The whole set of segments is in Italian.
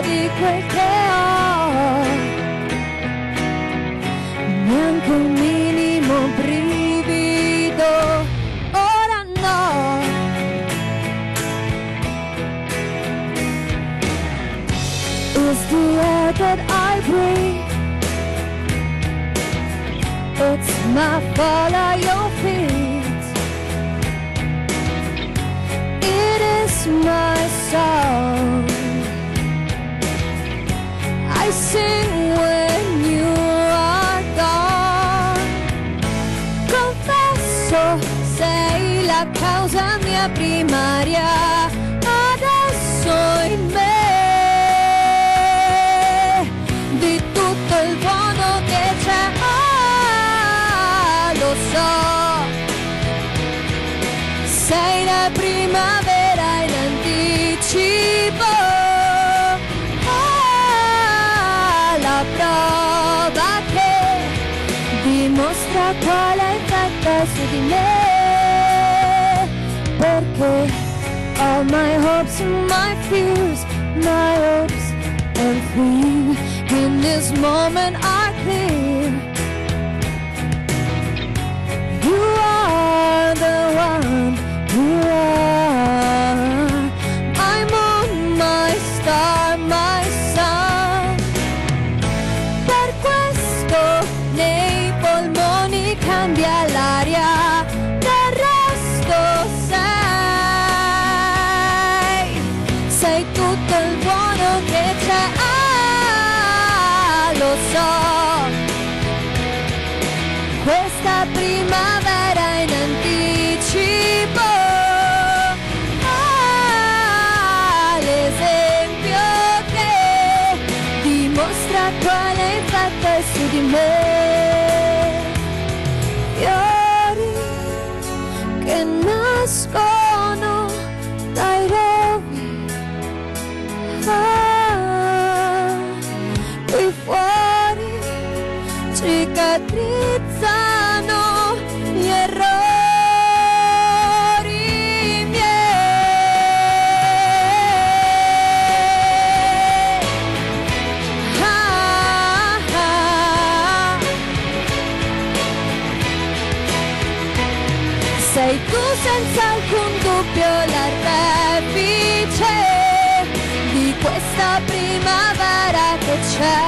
Di quel che ho, neanche un minimo brivido, ora no. It's the air that I breathe, it's my fall at your feet, it is my song I sing when you are gone. Confesso, sei la causa mia primaria, adesso in me, di tutto il buono che c'è, lo so. Sei la primavera in anticipo, prova che dimostra quale effetto su di me, perché all my hopes and my fears, my hopes and fears in this moment are clear. You are the one, you are my moon, my star, my sun. Nei polmoni cambia l'aria, del resto sei tutto il buono che c'è, lo so. Questa primavera in anticipo, l'esempio che dimostra quale effetto è su di me. Fiori che nascono dai rovi, qui fuori cicatrizzano gli errori miei. Sei tu senza alcun dubbio l'artefice di questa primavera che c'è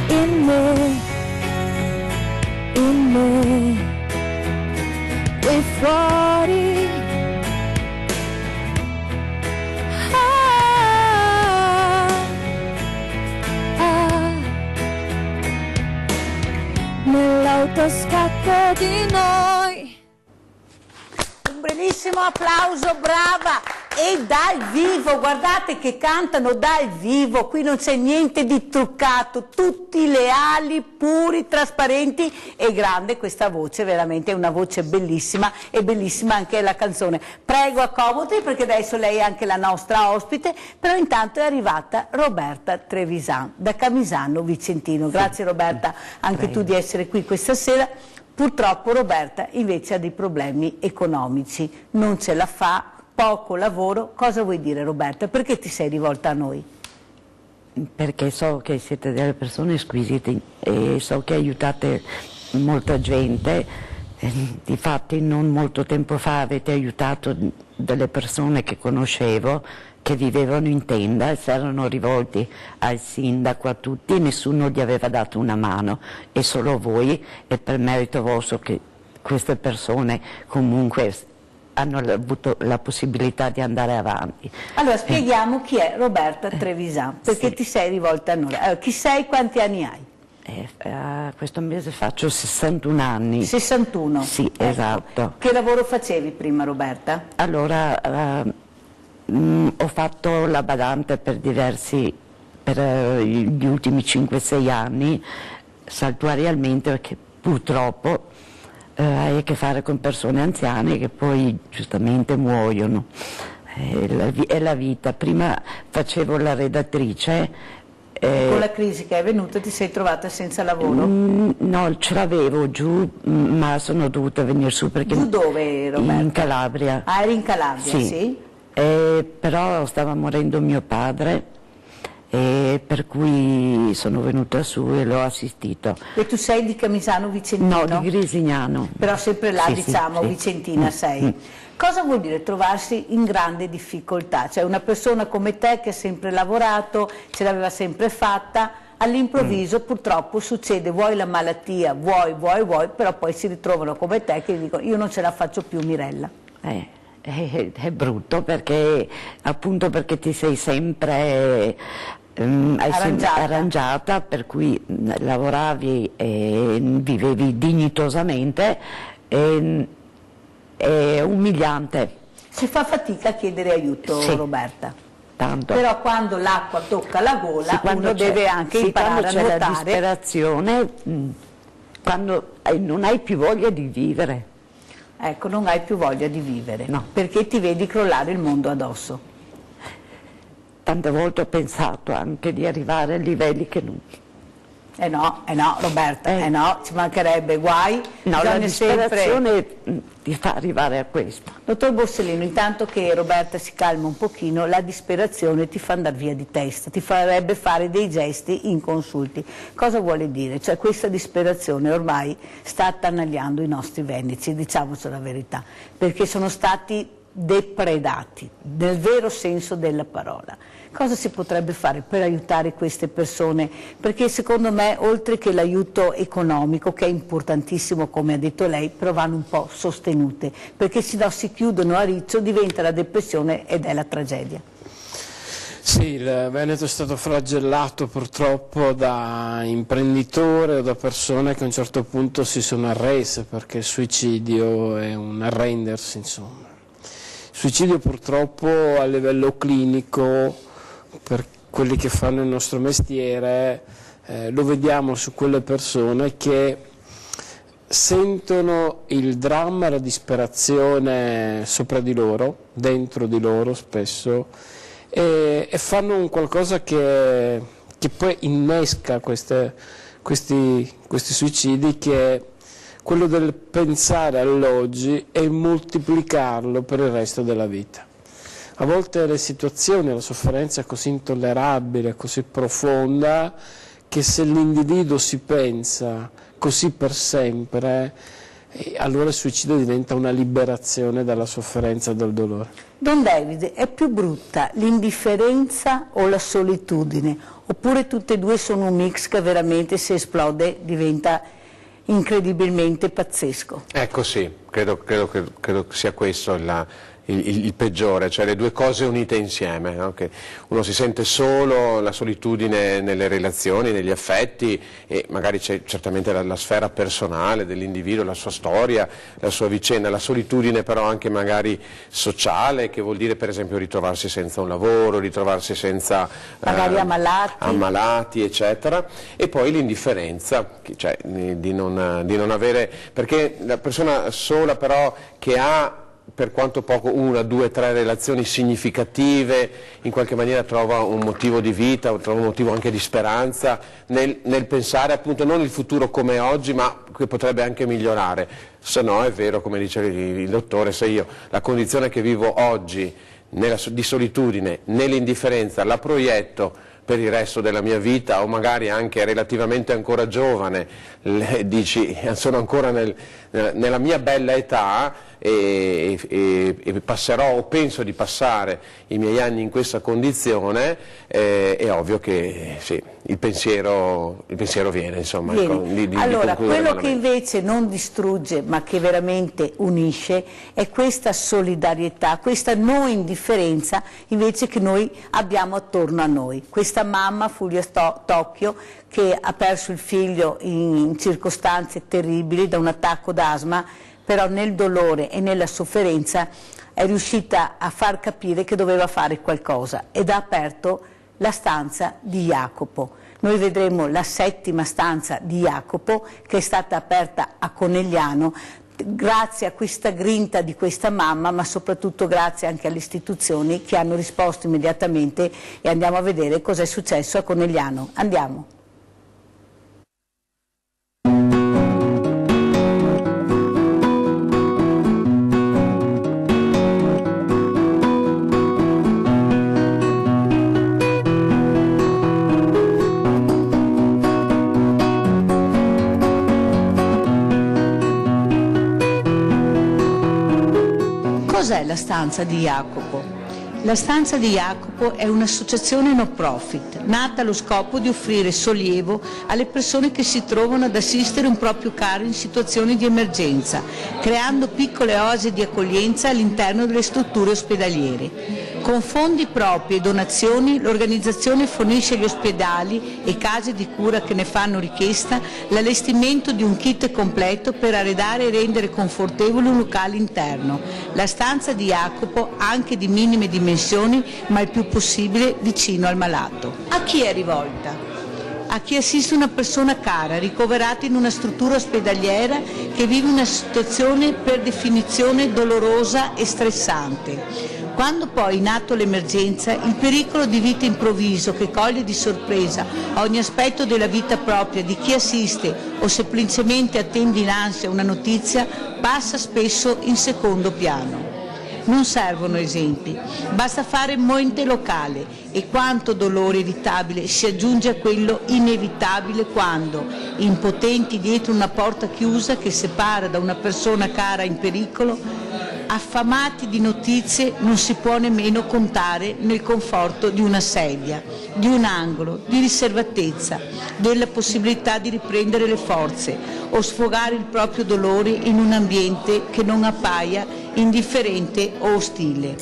in me, qui fuori. Nell'autoscatto di noi. Un bellissimo applauso, brava! E dal vivo, guardate che cantano dal vivo, qui non c'è niente di truccato, tutti leali, puri, trasparenti, e grande questa voce, veramente è una voce bellissima, e bellissima anche la canzone. Prego, accomodi, perché adesso lei è anche la nostra ospite, però intanto è arrivata Roberta Trevisan da Camisano Vicentino. Grazie Roberta, anche tu di essere qui questa sera. Purtroppo Roberta invece ha dei problemi economici, non ce la fa, poco lavoro. Cosa vuoi dire Roberta? Perché ti sei rivolta a noi? Perché so che siete delle persone squisite e so che aiutate molta gente. Difatti non molto tempo fa avete aiutato delle persone che conoscevo che vivevano in tenda e si erano rivolti al sindaco, a tutti, nessuno gli aveva dato una mano, e solo voi, e per merito vostro che queste persone comunque hanno avuto la possibilità di andare avanti. Allora spieghiamo chi è Roberta Trevisan, perché sì. ti sei rivolta a noi. Allora, chi sei, quanti anni hai? Questo mese faccio 61 anni. 61? Sì, ecco. Esatto. Che lavoro facevi prima Roberta? Allora, ho fatto la badante per gli ultimi 5-6 anni, saltuariamente, perché purtroppo hai a che fare con persone anziane che poi giustamente muoiono. È la vita. Prima facevo la redattrice. Con la crisi che è venuta ti sei trovata senza lavoro? No, ce l'avevo giù, ma sono dovuta venire su perché... Giù dove, Roberta? In Calabria. Ah, eri in Calabria, sì? Però stava morendo mio padre, per cui sono venuta su e l'ho assistito. E tu sei di Camisano Vicentino? No, di Grisignano. Però sempre là, sì, diciamo, sì, Vicentina sei. Cosa vuol dire trovarsi in grande difficoltà? Cioè una persona come te che ha sempre lavorato, ce l'aveva sempre fatta, all'improvviso purtroppo succede, vuoi la malattia, vuoi, però poi si ritrovano come te che dicono io non ce la faccio più, Mirella. È brutto perché appunto perché ti sei sempre arrangiata, per cui lavoravi e vivevi dignitosamente. È umiliante. Si fa fatica a chiedere aiuto, sì, Roberta. Tanto. Però quando l'acqua tocca la gola uno deve anche imparare a nuotare. Quando c'è la disperazione, quando non hai più voglia di vivere. Ecco, non hai più voglia di vivere, no, perché ti vedi crollare il mondo addosso. Tante volte ho pensato anche di arrivare a livelli che non... no, Roberta, no, ci mancherebbe, guai. No, la disperazione ti fa arrivare a questo. Dottor Borsellino, intanto che Roberta si calma un pochino, la disperazione ti fa andare via di testa, ti farebbe fare dei gesti inconsulti. Cosa vuole dire? Cioè questa disperazione ormai sta attanagliando i nostri veneti, diciamoci la verità, perché sono stati depredati, nel vero senso della parola. Cosa si potrebbe fare per aiutare queste persone? Perché secondo me, oltre che l'aiuto economico, che è importantissimo come ha detto lei, però vanno un po' sostenute, perché se no si chiudono a riccio, diventa la depressione ed è la tragedia. Sì, il Veneto è stato flagellato purtroppo da imprenditori o da persone che a un certo punto si sono arrese, perché il suicidio è un arrendersi, insomma. Il suicidio purtroppo a livello clinico, per quelli che fanno il nostro mestiere, lo vediamo su quelle persone che sentono il dramma e la disperazione sopra di loro, dentro di loro spesso, e fanno un qualcosa che poi innesca questi suicidi, che è quello del pensare all'oggi e moltiplicarlo per il resto della vita. A volte le situazioni, la sofferenza è così intollerabile, così profonda, che se l'individuo si pensa così per sempre, allora il suicidio diventa una liberazione dalla sofferenza e dal dolore. Don David, è più brutta l'indifferenza o la solitudine? Oppure tutte e due sono un mix che veramente se esplode diventa incredibilmente pazzesco? Ecco sì, credo sia questo il peggiore, cioè le due cose unite insieme, no? Che uno si sente solo, la solitudine nelle relazioni, negli affetti, e magari c'è certamente la sfera personale dell'individuo, la sua storia, la sua vicenda, la solitudine però anche magari sociale, che vuol dire per esempio ritrovarsi senza un lavoro, ritrovarsi senza magari ammalati, eccetera, e poi l'indifferenza, cioè di non avere, perché la persona sola però che ha per quanto poco, 1, 2, 3 relazioni significative, in qualche maniera trova un motivo di vita, trova un motivo anche di speranza nel pensare appunto non il futuro come è oggi, ma che potrebbe anche migliorare. Se no è vero, come dice il dottore, se io la condizione che vivo oggi di solitudine, nell'indifferenza, la proietto per il resto della mia vita, o magari anche relativamente ancora giovane, dici sono ancora nella mia bella età, e passerò o penso di passare i miei anni in questa condizione, è ovvio che sì, il pensiero viene, insomma. Allora, quello che invece non distrugge ma che veramente unisce è questa solidarietà, questa non indifferenza invece che noi abbiamo attorno a noi. Questa mamma, Fulvia Tocchio, che ha perso il figlio in circostanze terribili da un attacco d'asma, però nel dolore e nella sofferenza è riuscita a far capire che doveva fare qualcosa ed ha aperto la stanza di Jacopo. Noi vedremo la 7ª stanza di Jacopo, che è stata aperta a Conegliano grazie a questa grinta di questa mamma, ma soprattutto grazie anche alle istituzioni che hanno risposto immediatamente, e andiamo a vedere cosa è successo a Conegliano. Andiamo. Cos'è la stanza di Jacopo? La stanza di Jacopo è un'associazione no profit, nata allo scopo di offrire sollievo alle persone che si trovano ad assistere un proprio caro in situazioni di emergenza, creando piccole oasi di accoglienza all'interno delle strutture ospedaliere. Con fondi propri e donazioni l'organizzazione fornisce agli ospedali e case di cura che ne fanno richiesta l'allestimento di un kit completo per arredare e rendere confortevole un locale interno. La stanza di Jacopo, anche di minime dimensioni, ma il più possibile vicino al malato. A chi è rivolta? A chi assiste una persona cara, ricoverata in una struttura ospedaliera che vive una situazione per definizione dolorosa e stressante. Quando poi, in atto l'emergenza, il pericolo di vita improvviso che coglie di sorpresa ogni aspetto della vita propria di chi assiste o semplicemente attende in ansia una notizia, passa spesso in secondo piano. Non servono esempi, basta fare mente locale e quanto dolore evitabile si aggiunge a quello inevitabile quando, impotenti dietro una porta chiusa che separa da una persona cara in pericolo, affamati di notizie, non si può nemmeno contare nel conforto di una sedia, di un angolo, di riservatezza, della possibilità di riprendere le forze o sfogare il proprio dolore in un ambiente che non appaia indifferente o ostile.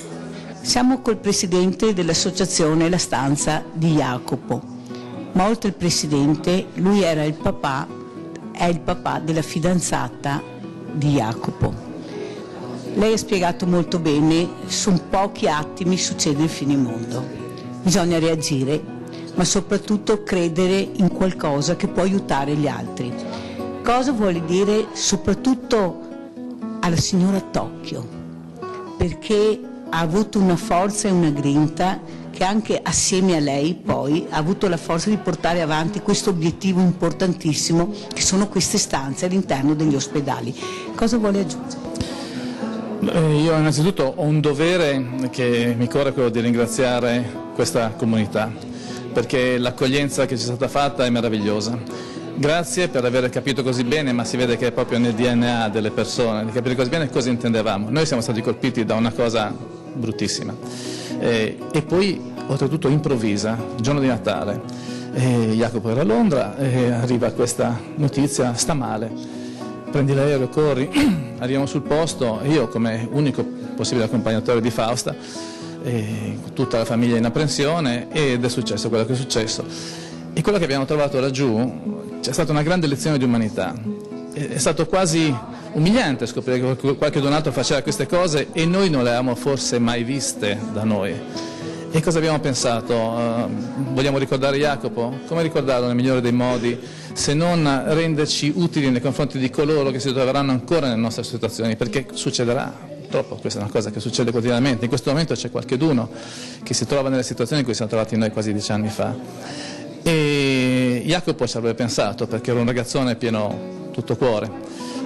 Siamo col presidente dell'associazione La Stanza di Jacopo, ma oltre il presidente lui era il papà, è il papà della fidanzata di Jacopo. Lei ha spiegato molto bene, su pochi attimi succede il finimondo. Bisogna reagire, ma soprattutto credere in qualcosa che può aiutare gli altri. Cosa vuole dire soprattutto alla signora Tocchio? Perché ha avuto una forza e una grinta che anche assieme a lei poi ha avuto la forza di portare avanti questo obiettivo importantissimo che sono queste stanze all'interno degli ospedali. Cosa vuole aggiungere? Io innanzitutto ho un dovere che mi corre, quello di ringraziare questa comunità, perché l'accoglienza che ci è stata fatta è meravigliosa. Grazie per aver capito così bene, ma si vede che è proprio nel DNA delle persone, di capire così bene cosa intendevamo. Noi siamo stati colpiti da una cosa bruttissima e poi oltretutto improvvisa, il giorno di Natale. Jacopo era a Londra e arriva questa notizia, sta male. Prendi l'aereo, corri, arriviamo sul posto, io come unico possibile accompagnatore di Fausta, tutta la famiglia in apprensione, ed è successo quello che è successo. E quello che abbiamo trovato laggiù, c'è stata una grande lezione di umanità, è stato quasi umiliante scoprire che qualche donato faceva queste cose e noi non le avevamo forse mai viste da noi. E cosa abbiamo pensato? Vogliamo ricordare Jacopo? Come ricordarlo nel migliore dei modi, se non renderci utili nei confronti di coloro che si troveranno ancora nelle nostre situazioni, perché succederà, purtroppo questa è una cosa che succede quotidianamente. In questo momento c'è qualcheduno che si trova nelle situazioni in cui siamo trovati noi quasi 10 anni fa. E Jacopo ci avrebbe pensato, perché era un ragazzone pieno tutto cuore.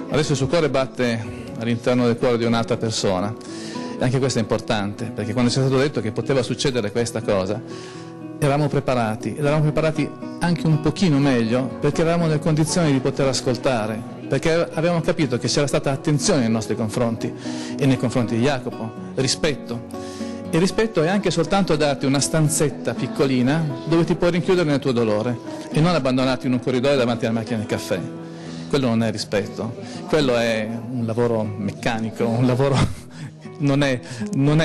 Adesso il suo cuore batte all'interno del cuore di un'altra persona. E anche questo è importante, perché quando ci è stato detto che poteva succedere questa cosa, eravamo preparati, ed eravamo preparati anche un pochino meglio, perché eravamo nelle condizioni di poter ascoltare, perché avevamo capito che c'era stata attenzione nei nostri confronti e nei confronti di Jacopo, rispetto. E rispetto è anche soltanto darti una stanzetta piccolina dove ti puoi rinchiudere nel tuo dolore e non abbandonarti in un corridoio davanti alla macchina del caffè. Quello non è rispetto, quello è un lavoro meccanico, un lavoro... Non è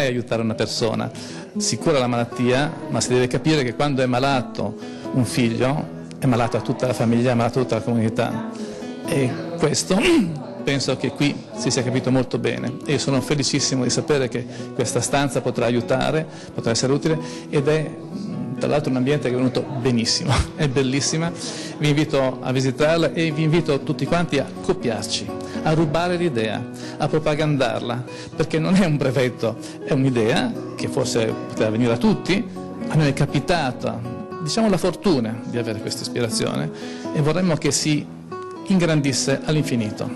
aiutare una persona, si cura la malattia, ma si deve capire che quando è malato un figlio, è malato a tutta la famiglia, è malato a tutta la comunità. E questo penso che qui si sia capito molto bene. E sono felicissimo di sapere che questa stanza potrà aiutare, potrà essere utile, ed è tra l'altro un ambiente che è venuto benissimo, è bellissima. Vi invito a visitarla e vi invito tutti quanti a copiarci, a rubare l'idea, a propagandarla, perché non è un brevetto, è un'idea che forse poteva venire a tutti. A noi è capitata, diciamo, la fortuna di avere questa ispirazione e vorremmo che si ingrandisse all'infinito.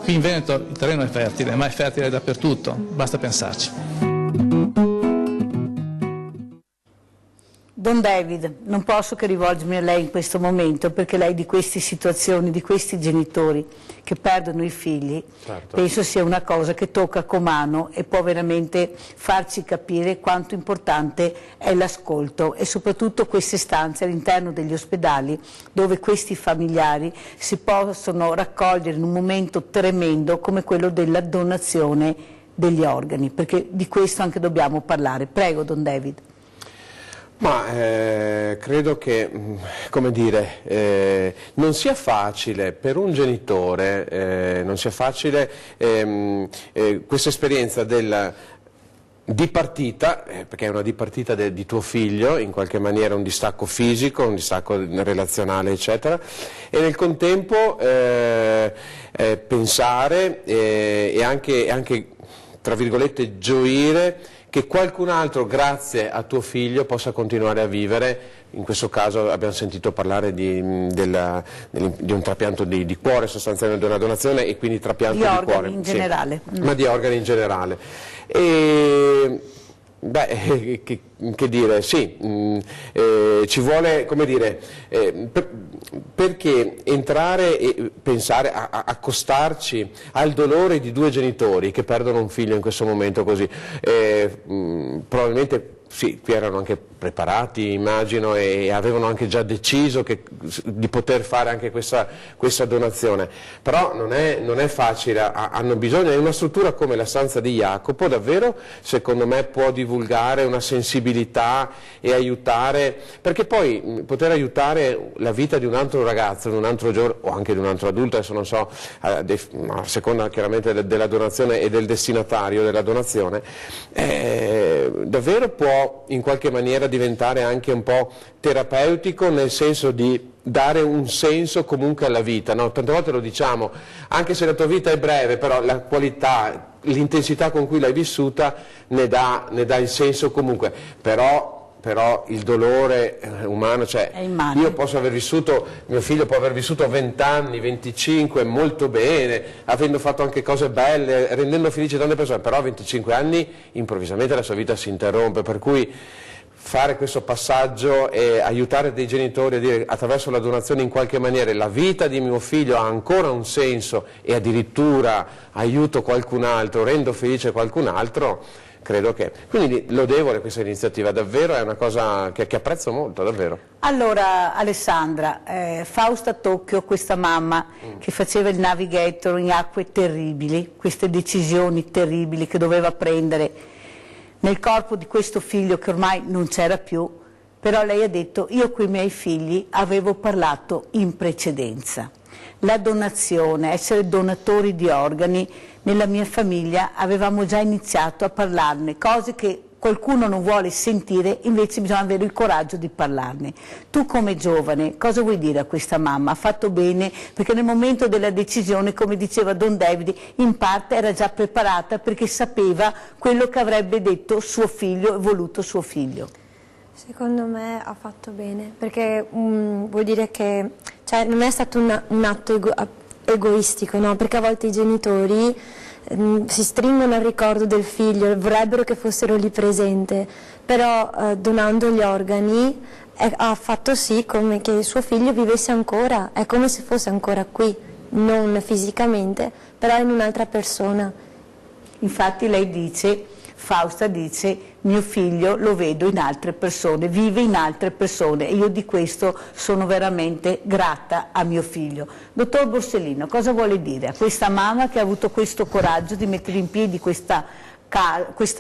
Qui in Veneto il terreno è fertile, ma è fertile dappertutto, basta pensarci. Don David, non posso che rivolgermi a lei in questo momento, perché lei di queste situazioni, di questi genitori che perdono i figli, certo, penso sia una cosa che tocca con mano e può veramente farci capire quanto importante è l'ascolto e soprattutto queste stanze all'interno degli ospedali dove questi familiari si possono raccogliere in un momento tremendo come quello della donazione degli organi, perché di questo anche dobbiamo parlare. Prego, Don David. Ma credo che, come dire, non sia facile per un genitore, non sia facile questa esperienza di partita, perché è una dipartita di tuo figlio, in qualche maniera un distacco fisico, un distacco relazionale, eccetera, e nel contempo pensare e anche, tra virgolette, gioire che qualcun altro, grazie a tuo figlio, possa continuare a vivere. In questo caso abbiamo sentito parlare di un trapianto di cuore, sostanzialmente di una donazione, e quindi trapianto di cuore. In generale. Sì, ma di organi in generale. E, beh, che dire, sì, ci vuole, come dire, perché entrare e pensare, accostarci al dolore di due genitori che perdono un figlio in questo momento così, probabilmente sì, qui erano anche preparati, immagino, e avevano anche già deciso di poter fare anche questa donazione, però non è facile, hanno bisogno di una struttura come la stanza di Jacopo, davvero secondo me può divulgare una sensibilità e aiutare, perché poi poter aiutare la vita di un altro ragazzo, di un altro giovane o anche di un altro adulto, adesso non so, a seconda chiaramente della donazione e del destinatario della donazione, davvero può in qualche maniera diventare anche un po' terapeutico, nel senso di dare un senso comunque alla vita, no? Tante volte lo diciamo, anche se la tua vita è breve, però la qualità, l'intensità con cui l'hai vissuta ne dà il senso comunque, però il dolore umano, cioè io posso aver vissuto, mio figlio può aver vissuto 20 anni, 25 molto bene, avendo fatto anche cose belle, rendendo felici tante persone, però a 25 anni improvvisamente la sua vita si interrompe, per cui fare questo passaggio e aiutare dei genitori a dire attraverso la donazione in qualche maniera la vita di mio figlio ha ancora un senso e addirittura aiuto qualcun altro, rendo felice qualcun altro, credo che, quindi lodevole questa iniziativa, davvero è una cosa che apprezzo molto, davvero. Allora Alessandra, Fausta Tocchio, questa mamma che faceva il navigator in acque terribili, queste decisioni terribili che doveva prendere nel corpo di questo figlio che ormai non c'era più, però lei ha detto: io con i miei figli avevo parlato in precedenza. La donazione, essere donatori di organi, nella mia famiglia avevamo già iniziato a parlarne, cose che qualcuno non vuole sentire, invece bisogna avere il coraggio di parlarne. Tu come giovane cosa vuoi dire a questa mamma? Ha fatto bene, perché nel momento della decisione, come diceva Don David, in parte era già preparata perché sapeva quello che avrebbe detto suo figlio e voluto suo figlio. Secondo me ha fatto bene, perché vuol dire che non è stato un atto egoistico, no? Perché a volte i genitori si stringono al ricordo del figlio, vorrebbero che fossero lì presente, però donando gli organi ha fatto sì come che suo figlio vivesse ancora, è come se fosse ancora qui, non fisicamente, però in un'altra persona. Infatti lei dice, Fausta dice, mio figlio lo vedo in altre persone, vive in altre persone, e io di questo sono veramente grata a mio figlio. Dottor Borsellino, cosa vuole dire a questa mamma che ha avuto questo coraggio di mettere in piedi questa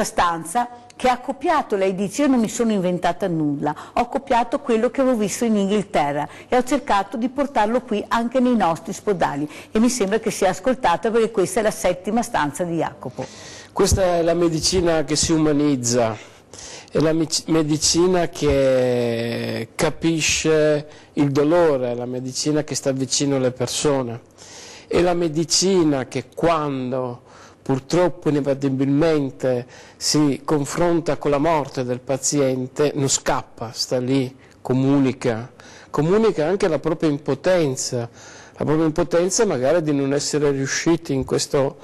stanza, che ha copiato, lei dice, io non mi sono inventata nulla, ho copiato quello che avevo visto in Inghilterra e ho cercato di portarlo qui anche nei nostri ospedali, e mi sembra che sia ascoltata, perché questa è la 7ª stanza di Jacopo. Questa è la medicina che si umanizza, è la medicina che capisce il dolore, è la medicina che sta vicino alle persone. e la medicina che quando purtroppo inevitabilmente si confronta con la morte del paziente non scappa, sta lì, comunica anche la propria impotenza magari di non essere riusciti in questa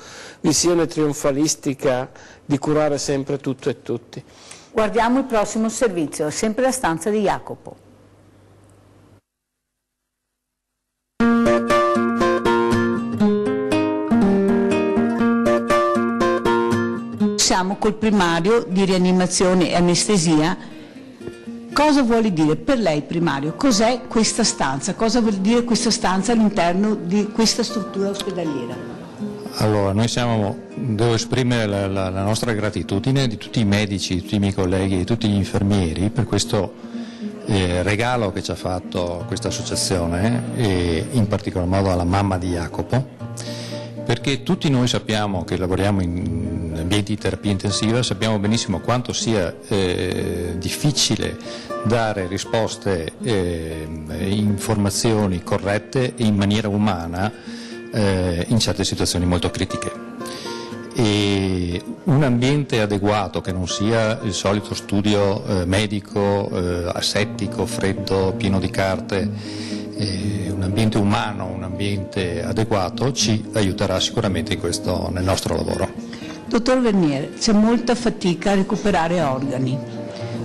visione trionfalistica di curare sempre tutto e tutti. Guardiamo il prossimo servizio, sempre la stanza di Jacopo. Siamo col primario di rianimazione e anestesia. Cosa vuole dire per lei, primario? Cos'è questa stanza? Cosa vuol dire questa stanza all'interno di questa struttura ospedaliera? Allora, devo esprimere la nostra gratitudine di tutti i medici, di tutti i miei colleghi, di tutti gli infermieri per questo regalo che ci ha fatto questa associazione e in particolar modo alla mamma di Jacopo, perché tutti noi sappiamo che lavoriamo in ambienti di terapia intensiva, sappiamo benissimo quanto sia difficile dare risposte informazioni corrette e in maniera umana in certe situazioni molto critiche. E un ambiente adeguato che non sia il solito studio medico, asettico, freddo, pieno di carte, un ambiente umano, un ambiente adeguato ci aiuterà sicuramente nel nostro lavoro. Dottor Vernier, c'è molta fatica a recuperare organi.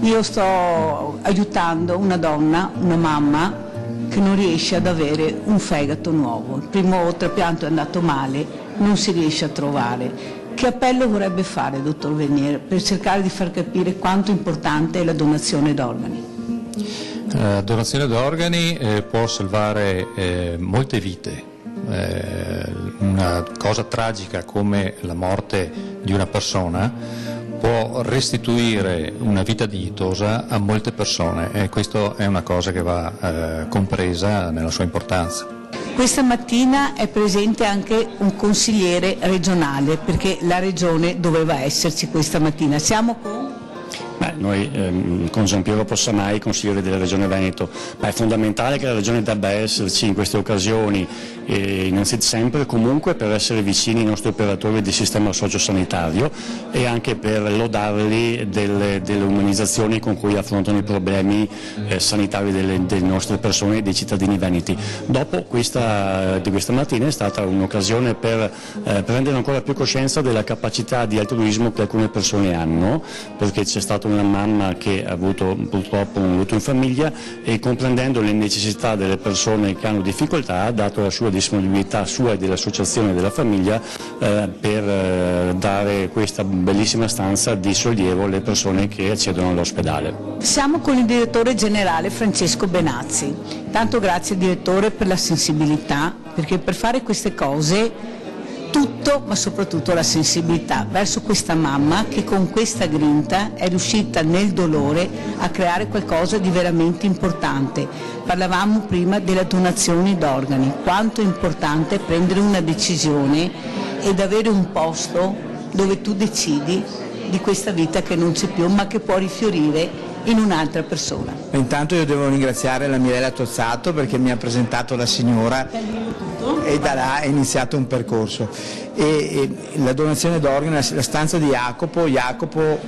Io sto aiutando una donna, una mamma, che non riesce ad avere un fegato nuovo. Il primo trapianto è andato male, non si riesce a trovare. Che appello vorrebbe fare, dottor Vernier, per cercare di far capire quanto importante è la donazione d'organi? La donazione d'organi può salvare molte vite. Una cosa tragica come la morte di una persona può restituire una vita dignitosa a molte persone e questa è una cosa che va compresa nella sua importanza. Questa mattina è presente anche un consigliere regionale, perché la regione doveva esserci questa mattina. Siamo con... Noi con Giampiero Possamai, consigliere della Regione Veneto, ma è fondamentale che la Regione debba esserci in queste occasioni, innanzitutto sempre comunque per essere vicini ai nostri operatori del sistema sociosanitario e anche per lodarli delle umanizzazioni con cui affrontano i problemi sanitari delle nostre persone e dei cittadini veneti. Dopo di questa mattina è stata un'occasione per prendere ancora più coscienza della capacità di altruismo che alcune persone hanno, perché c'è stata una mamma che ha avuto purtroppo un lutto in famiglia e comprendendo le necessità delle persone che hanno difficoltà ha dato la sua disponibilità sua e dell'associazione della famiglia per dare questa bellissima stanza di sollievo alle persone che accedono all'ospedale. Siamo con il direttore generale Francesco Benazzi. Tanto grazie direttore per la sensibilità, perché per fare queste cose tutto, ma soprattutto la sensibilità verso questa mamma che con questa grinta è riuscita nel dolore a creare qualcosa di veramente importante. Parlavamo prima della donazione d'organi, quanto è importante prendere una decisione ed avere un posto dove tu decidi di questa vita che non c'è più ma che può rifiorire in un'altra persona. Intanto io devo ringraziare la Mirella Tozzato perché mi ha presentato la signora e da là è iniziato un percorso. E la donazione d'organi, la stanza di Jacopo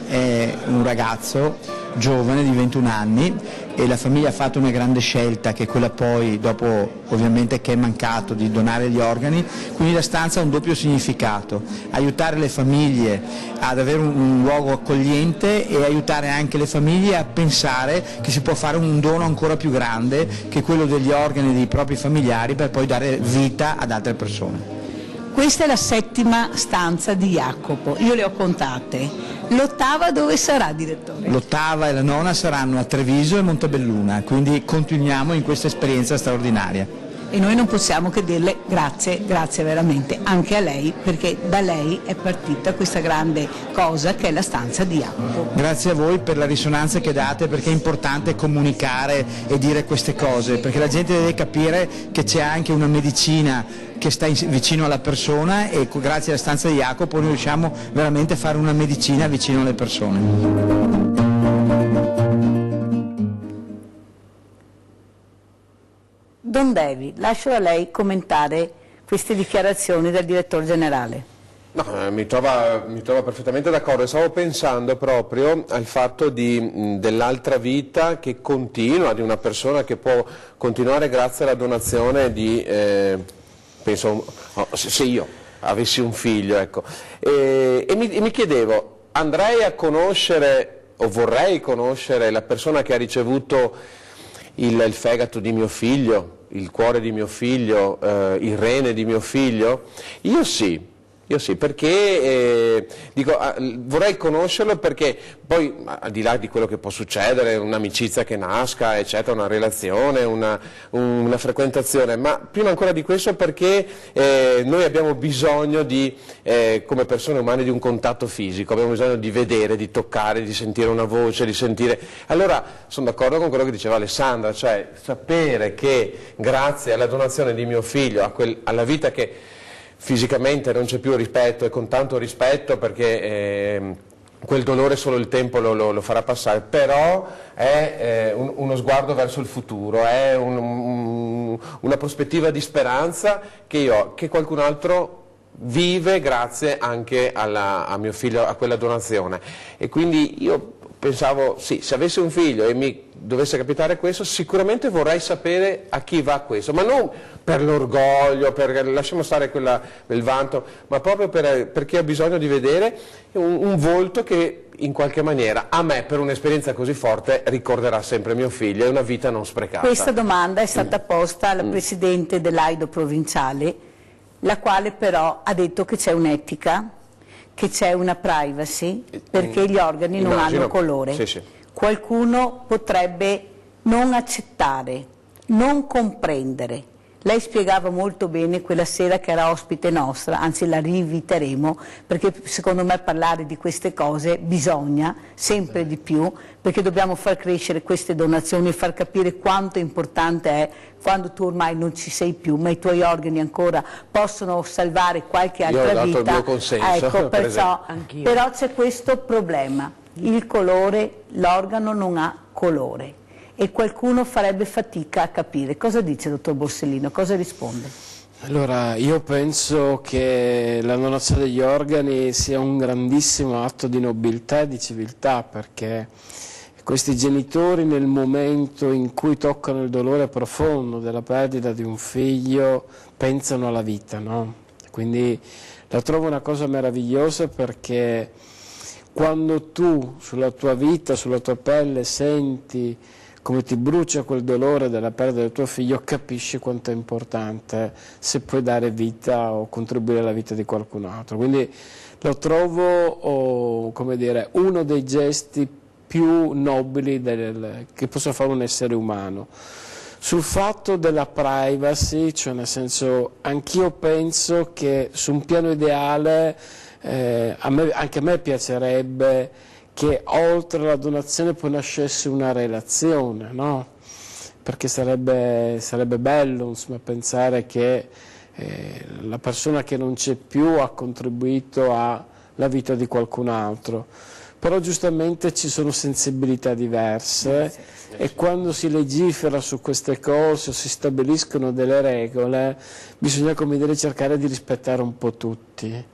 è un ragazzo giovane di 21 anni e la famiglia ha fatto una grande scelta che è quella poi, dopo ovviamente che è mancato, di donare gli organi, quindi la stanza ha un doppio significato: aiutare le famiglie ad avere un luogo accogliente e aiutare anche le famiglie a pensare che si può fare un dono ancora più grande che quello degli organi dei propri familiari per poi dare vita ad altre persone. Questa è la 7ª stanza di Jacopo, io le ho contate. L'8ª dove sarà, direttore? L'8ª e la 9ª saranno a Treviso e Montebelluna, quindi continuiamo in questa esperienza straordinaria. E noi non possiamo che dirle grazie, grazie veramente, anche a lei, perché da lei è partita questa grande cosa che è la stanza di Jacopo. Grazie a voi per la risonanza che date, perché è importante comunicare e dire queste cose, perché la gente deve capire che c'è anche una medicina che sta vicino alla persona e grazie alla stanza di Jacopo noi riusciamo veramente a fare una medicina vicino alle persone. Don Devi, lascio a lei commentare queste dichiarazioni del direttore generale? No, mi trova perfettamente d'accordo. Stavo pensando proprio al fatto dell'altra vita che continua, di una persona che può continuare grazie alla donazione di, penso, se io avessi un figlio, ecco. E mi chiedevo, andrei a conoscere, o vorrei conoscere, la persona che ha ricevuto il fegato di mio figlio, il cuore di mio figlio, il rene di mio figlio? Io sì, perché vorrei conoscerlo, perché poi al di là di quello che può succedere, un'amicizia che nasca, eccetera, una relazione, una frequentazione, ma prima ancora di questo perché noi abbiamo bisogno come persone umane di un contatto fisico, abbiamo bisogno di vedere, di toccare, di sentire una voce, di sentire. Allora sono d'accordo con quello che diceva Alessandra, cioè sapere che grazie alla donazione di mio figlio, alla vita che fisicamente non c'è più rispetto, e con tanto rispetto, perché quel dolore solo il tempo lo farà passare, però è uno sguardo verso il futuro, è una prospettiva di speranza che qualcun altro vive grazie anche a mio figlio, a quella donazione. E quindi io pensavo, sì, se avessi un figlio e mi dovesse capitare questo, sicuramente vorrei sapere a chi va questo, ma non per l'orgoglio, lasciamo stare il vanto, ma proprio perché ho bisogno di vedere un volto che in qualche maniera a me, per un'esperienza così forte, ricorderà sempre mio figlio, e una vita non sprecata. Questa domanda è stata posta alla Presidente dell'AIDO provinciale, la quale però ha detto che c'è un'etica, che c'è una privacy, perché gli organi non hanno colore. Sì, sì. Qualcuno potrebbe non accettare, non comprendere. Lei spiegava molto bene quella sera che era ospite nostra, anzi la riinviteremo, perché secondo me parlare di queste cose bisogna sempre di più, perché dobbiamo far crescere queste donazioni e far capire quanto importante è quando tu ormai non ci sei più, ma i tuoi organi ancora possono salvare qualche altra vita. Io ho dato il mio consenso, ecco, però c'è questo problema, il colore, l'organo non ha colore. E qualcuno farebbe fatica a capire. Cosa dice, dottor Borsellino? Cosa risponde? Allora, io penso che la donazione degli organi sia un grandissimo atto di nobiltà e di civiltà, perché questi genitori, nel momento in cui toccano il dolore profondo della perdita di un figlio, pensano alla vita, no? Quindi la trovo una cosa meravigliosa, perché quando tu sulla tua vita, sulla tua pelle senti come ti brucia quel dolore della perdita del tuo figlio, capisci quanto è importante se puoi dare vita o contribuire alla vita di qualcun altro. Quindi lo trovo, come dire, uno dei gesti più nobili che possa fare un essere umano. Sul fatto della privacy, cioè nel senso, anch'io penso che su un piano ideale anche a me piacerebbe che oltre alla donazione poi nascesse una relazione, no? Perché sarebbe bello, insomma, pensare che la persona che non c'è più ha contribuito alla vita di qualcun altro. Però giustamente ci sono sensibilità diverse e quando si legifera su queste cose o si stabiliscono delle regole, bisogna, come dire, cercare di rispettare un po' tutti.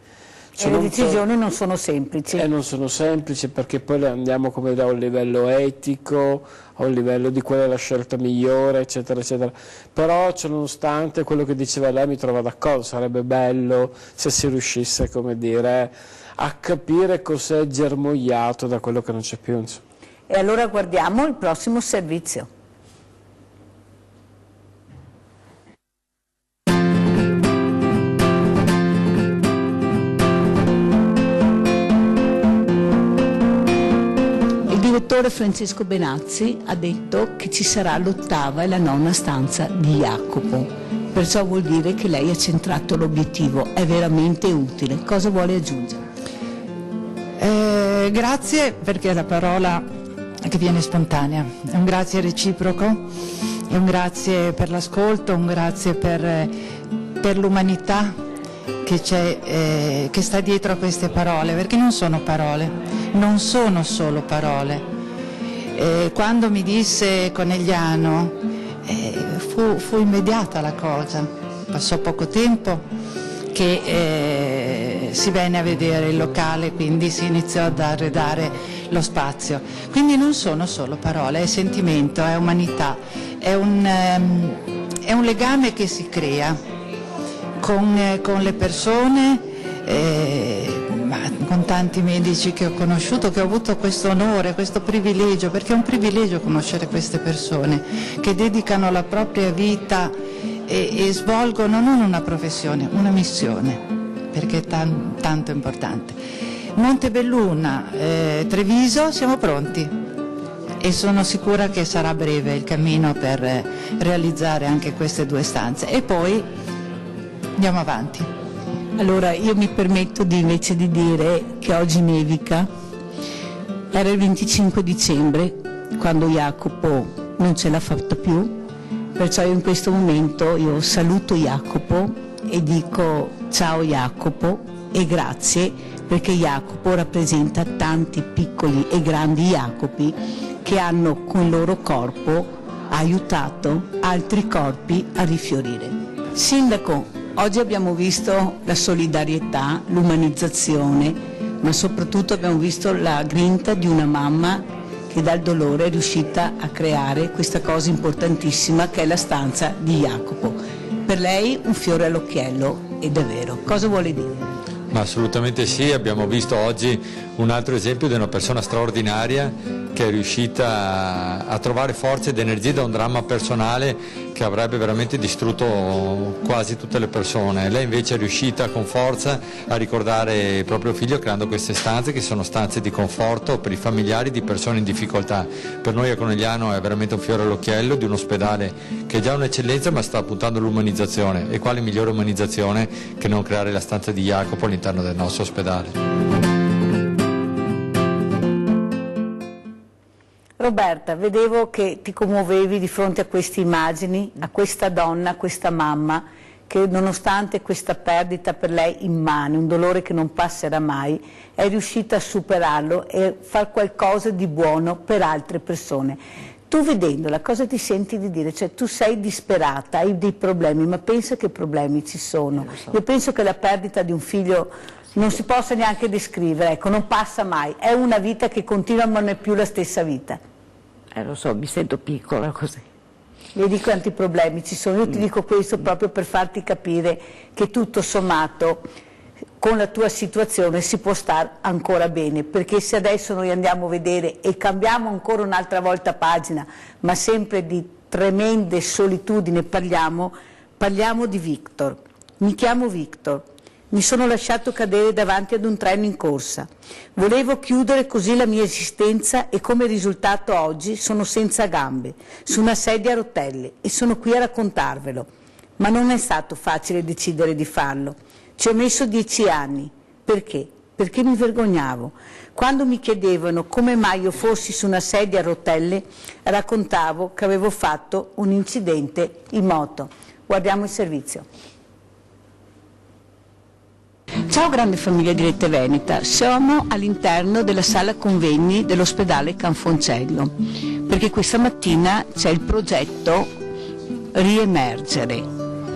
E le decisioni non sono semplici. Non sono semplici, perché poi le andiamo, come dire, a un livello etico, a un livello di qual è la scelta migliore, eccetera, eccetera. Però, ciononostante, quello che diceva lei mi trova d'accordo, sarebbe bello se si riuscisse, come dire, a capire cos'è germogliato da quello che non c'è più. Insomma. E allora guardiamo il prossimo servizio. Il direttore Francesco Benazzi ha detto che ci sarà l'8ª e la 9ª stanza di Jacopo, perciò vuol dire che lei ha centrato l'obiettivo, è veramente utile. Cosa vuole aggiungere? Grazie, perché è la parola che viene spontanea, è un grazie reciproco, è un grazie per l'ascolto, un grazie per l'umanità che c'è, che sta dietro a queste parole, perché non sono parole, non sono solo parole. Quando mi disse Conegliano fu immediata la cosa, passò poco tempo che si venne a vedere il locale, quindi si iniziò ad arredare lo spazio. Quindi non sono solo parole, è sentimento, è umanità, è un legame che si crea con le persone, con tanti medici che ho conosciuto, che ho avuto questo onore, questo privilegio, perché è un privilegio conoscere queste persone che dedicano la propria vita e svolgono non una professione, una missione, perché è tanto importante. Montebelluna, Treviso, siamo pronti e sono sicura che sarà breve il cammino per realizzare anche queste 2 stanze e poi andiamo avanti. Allora io mi permetto invece di dire che oggi nevica, era il 25 dicembre quando Jacopo non ce l'ha fatta più, perciò in questo momento io saluto Jacopo e dico ciao Jacopo e grazie, perché Jacopo rappresenta tanti piccoli e grandi Jacopi che hanno con il loro corpo aiutato altri corpi a rifiorire. Sindaco, oggi abbiamo visto la solidarietà, l'umanizzazione, ma soprattutto abbiamo visto la grinta di una mamma che dal dolore è riuscita a creare questa cosa importantissima che è la stanza di Jacopo. Per lei un fiore all'occhiello ed è vero. Cosa vuole dire? Ma assolutamente sì, abbiamo visto oggi un altro esempio di una persona straordinaria che è riuscita a trovare forze ed energie da un dramma personale che avrebbe veramente distrutto quasi tutte le persone. Lei invece è riuscita con forza a ricordare il proprio figlio creando queste stanze che sono stanze di conforto per i familiari di persone in difficoltà. Per noi a Conegliano è veramente un fiore all'occhiello di un ospedale che è già un'eccellenza ma sta puntando all'umanizzazione, e quale migliore umanizzazione che non creare la stanza di Jacopo all'interno del nostro ospedale. Roberta, vedevo che ti commuovevi di fronte a queste immagini, a questa donna, a questa mamma, che nonostante questa perdita per lei immane, un dolore che non passerà mai, è riuscita a superarlo e far qualcosa di buono per altre persone. Tu vedendola, cosa ti senti di dire? Cioè tu sei disperata, hai dei problemi, ma pensa che problemi ci sono. Io penso che la perdita di un figlio non si possa neanche descrivere, ecco, non passa mai, è una vita che continua ma non è più la stessa vita. Lo so, mi sento piccola così. Vedi quanti problemi ci sono, io ti dico questo proprio per farti capire che tutto sommato con la tua situazione si può stare ancora bene, perché se adesso noi andiamo a vedere e cambiamo ancora un'altra volta pagina, ma sempre di tremende solitudini parliamo di Victor. Mi chiamo Victor. Mi sono lasciato cadere davanti ad un treno in corsa. Volevo chiudere così la mia esistenza e come risultato oggi sono senza gambe, su una sedia a rotelle e sono qui a raccontarvelo. Ma non è stato facile decidere di farlo. Ci ho messo 10 anni. Perché? Perché mi vergognavo. Quando mi chiedevano come mai io fossi su una sedia a rotelle, raccontavo che avevo fatto un incidente in moto. Guardiamo il servizio. Ciao grande famiglia di Rete Veneta, siamo all'interno della sala convegni dell'ospedale Canfoncello, perché questa mattina c'è il progetto Riemergere,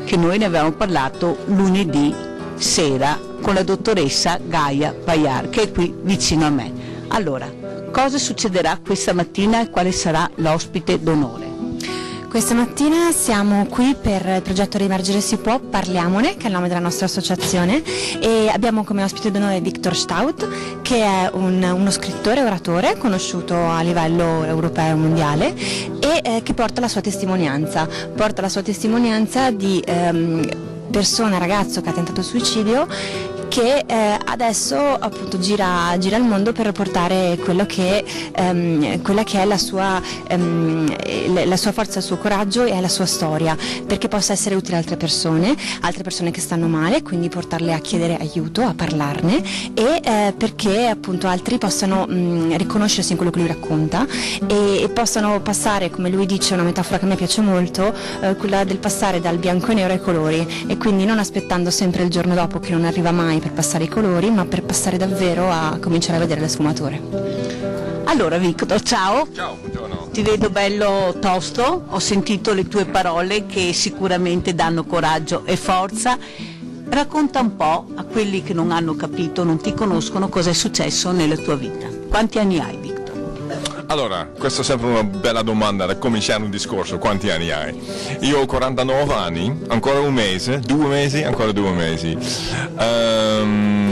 che noi ne avevamo parlato lunedì sera con la dottoressa Gaia Paiar, che è qui vicino a me. Allora, cosa succederà questa mattina e quale sarà l'ospite d'onore? Questa mattina siamo qui per il progetto Riemergere si può, parliamone, che è il nome della nostra associazione, e abbiamo come ospite d'onore Victor Stout, che è uno scrittore e oratore conosciuto a livello europeo e mondiale e che porta la sua testimonianza di persona, ragazzo che ha tentato suicidio, che adesso appunto gira il mondo per portare quella che è la sua forza, il suo coraggio e la sua storia, perché possa essere utile a altre persone che stanno male, quindi portarle a chiedere aiuto, a parlarne, e perché appunto altri possano riconoscersi in quello che lui racconta e possano passare, come lui dice, una metafora che a me piace molto, quella del passare dal bianco e nero ai colori, e quindi non aspettando sempre il giorno dopo che non arriva mai per passare i colori, ma per passare davvero a cominciare a vedere le sfumature. Allora Victor, ciao. Ciao, buongiorno. Ti vedo bello tosto, ho sentito le tue parole che sicuramente danno coraggio e forza. Racconta un po' a quelli che non hanno capito, non ti conoscono, cosa è successo nella tua vita. Quanti anni hai, Victor? Allora, questa è sempre una bella domanda da cominciare un discorso. Quanti anni hai? Io ho 49 anni, ancora un mese, 2 mesi, ancora 2 mesi.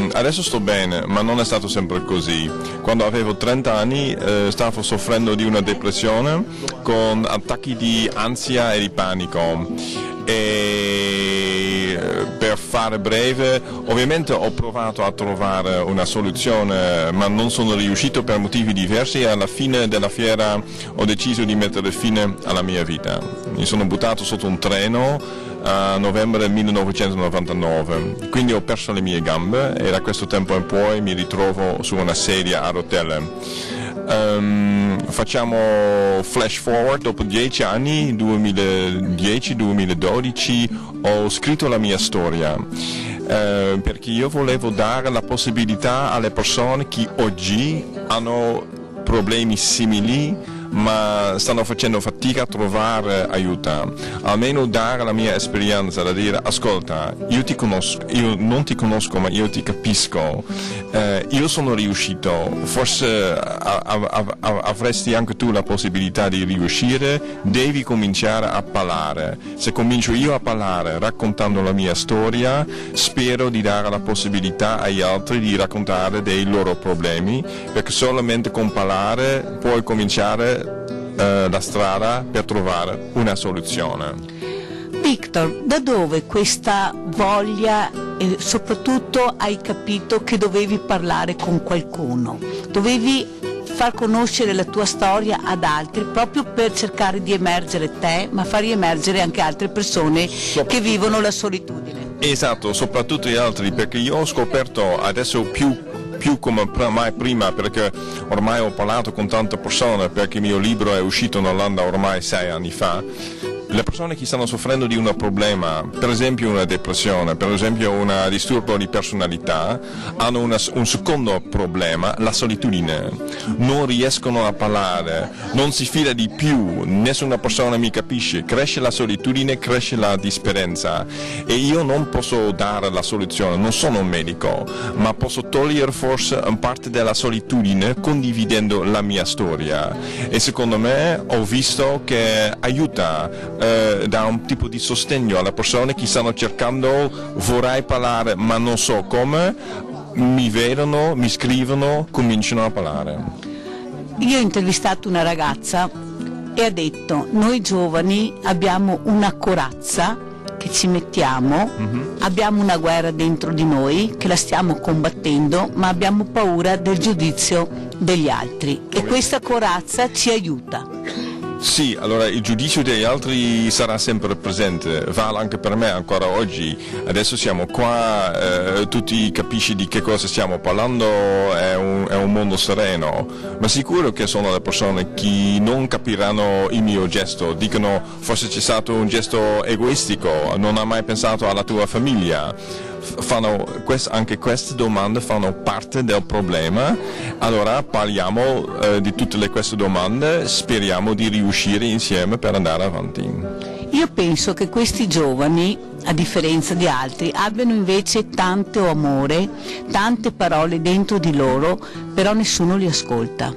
Adesso sto bene, ma non è stato sempre così. Quando avevo 30 anni stavo soffrendo di una depressione con attacchi di ansia e di panico. E per fare breve, ovviamente ho provato a trovare una soluzione, ma non sono riuscito per motivi diversi, e alla fine della fiera ho deciso di mettere fine alla mia vita. Mi sono buttato sotto un treno a novembre 1999, quindi ho perso le mie gambe e da questo tempo in poi mi ritrovo su una sedia a rotelle. Facciamo flash forward, dopo 10 anni, 2010-2012, ho scritto la mia storia, perché io volevo dare la possibilità alle persone che oggi hanno problemi simili ma stanno facendo fatica a trovare aiuto, almeno dare la mia esperienza, da dire: ascolta, io non ti conosco ma io ti capisco, io sono riuscito, forse avresti anche tu la possibilità di riuscire, devi cominciare a parlare. Se comincio io a parlare raccontando la mia storia, spero di dare la possibilità agli altri di raccontare dei loro problemi, perché solamente con parlare puoi cominciare la strada per trovare una soluzione. Victor, da dove questa voglia e soprattutto hai capito che dovevi parlare con qualcuno, dovevi far conoscere la tua storia ad altri proprio per cercare di emergere te, ma far riemergere anche altre persone che vivono la solitudine? Esatto, soprattutto gli altri, perché io ho scoperto adesso più come mai prima, perché ormai ho parlato con tante persone, perché il mio libro è uscito in Olanda ormai 6 anni fa. Le persone che stanno soffrendo di un problema, per esempio una depressione, per esempio un disturbo di personalità, hanno un secondo problema, la solitudine. Non riescono a parlare, non si fida di più, nessuna persona mi capisce, cresce la solitudine, cresce la disperanza. E io non posso dare la soluzione, non sono un medico, ma posso togliere forse una parte della solitudine condividendo la mia storia. E secondo me ho visto che aiuta, dà un tipo di sostegno alle persone che stanno cercando, vorrei parlare ma non so come, mi vedono, mi scrivono, cominciano a parlare. Io ho intervistato una ragazza e ha detto: noi giovani abbiamo una corazza che ci mettiamo, abbiamo una guerra dentro di noi che la stiamo combattendo, ma abbiamo paura del giudizio degli altri e questa corazza ci aiuta. Sì, allora il giudizio degli altri sarà sempre presente, vale anche per me ancora oggi. Adesso siamo qua, tutti capisci di che cosa stiamo parlando, è un mondo sereno, ma sicuro che sono le persone che non capiranno il mio gesto, dicono forse c'è stato un gesto egoistico, non hai mai pensato alla tua famiglia. Anche queste domande fanno parte del problema, allora parliamo di tutte queste domande, speriamo di riuscire insieme per andare avanti. Io penso che questi giovani, a differenza di altri, abbiano invece tanto amore, tante parole dentro di loro, però nessuno li ascolta